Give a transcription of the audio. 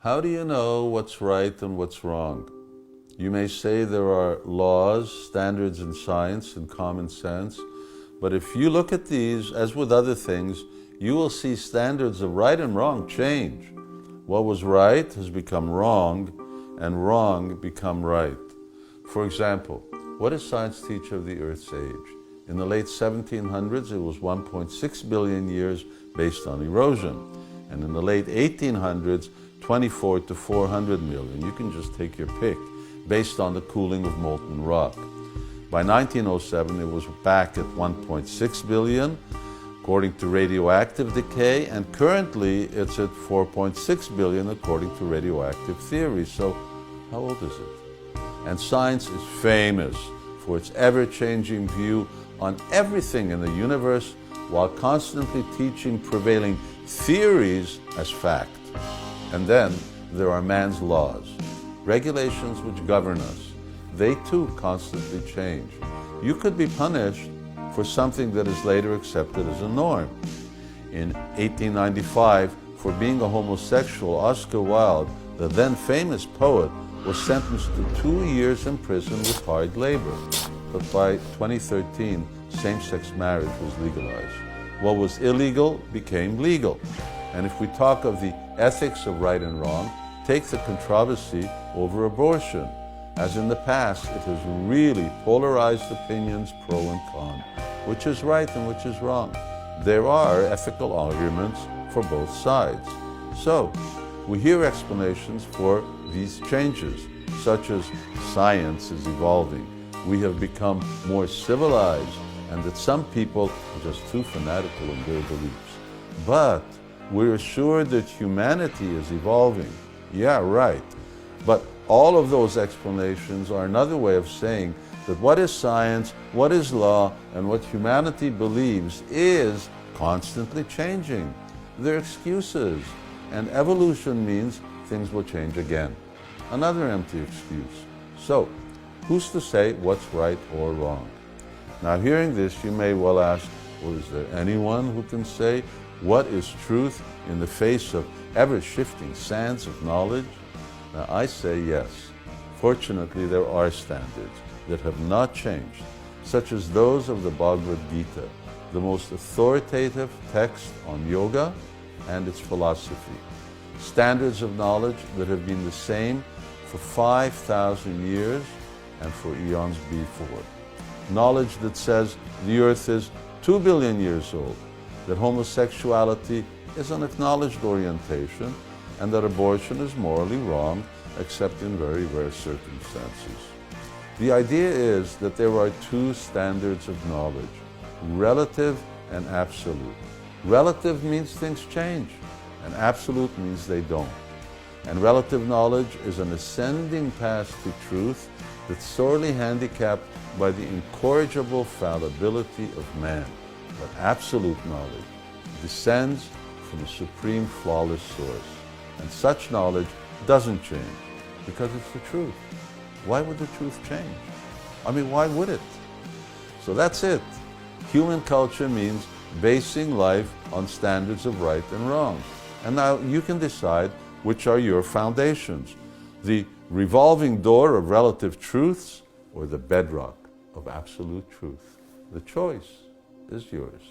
How do you know what's right and what's wrong? You may say there are laws, standards in science and common sense, but if you look at these, as with other things, you will see standards of right and wrong change. What was right has become wrong, and wrong become right. For example, what does science teach of the Earth's age? In the late 1700s, it was 1.6 billion years based on erosion. And in the late 1800s, 24 to 400 million. You can just take your pick, based on the cooling of molten rock. By 1907, it was back at 1.6 billion, according to radioactive decay, and currently it's at 4.6 billion, according to radioactive theory. So, how old is it? And science is famous for its ever-changing view on everything in the universe, while constantly teaching prevailing theories as fact. And then there are man's laws, regulations which govern us. They too constantly change. You could be punished for something that is later accepted as a norm. In 1895, for being a homosexual, Oscar Wilde, the then famous poet, was sentenced to 2 years in prison with hard labor. But by 2013, same-sex marriage was legalized. What was illegal became legal. And if we talk of the ethics of right and wrong, take the controversy over abortion. As in the past, it has really polarized opinions pro and con. Which is right and which is wrong? There are ethical arguments for both sides. So, we hear explanations for these changes, such as science is evolving, we have become more civilized, and that some people are just too fanatical in their beliefs. But we're assured that humanity is evolving. Yeah, right. But all of those explanations are another way of saying that what is science, what is law, and what humanity believes is constantly changing. They're excuses, and evolution means things will change again. Another empty excuse. So, who's to say what's right or wrong? Now, hearing this, you may well ask, well, is there anyone who can say what is truth in the face of ever-shifting sands of knowledge? Now, I say yes. Fortunately, there are standards that have not changed, such as those of the Bhagavad Gita, the most authoritative text on yoga and its philosophy. Standards of knowledge that have been the same for 5,000 years and for eons before. Knowledge that says the earth is 2 billion years old, that homosexuality is an acknowledged orientation, and that abortion is morally wrong, except in very rare circumstances. The idea is that there are two standards of knowledge, relative and absolute. Relative means things change, and absolute means they don't. And relative knowledge is an ascending path to truth that's sorely handicapped by the incorrigible fallibility of man. But absolute knowledge descends from a supreme flawless source. And such knowledge doesn't change because it's the truth. Why would the truth change? I mean, why would it? So that's it. Human culture means basing life on standards of right and wrong. And now you can decide which are your foundations, the revolving door of relative truths or the bedrock of absolute truth. The choice is yours.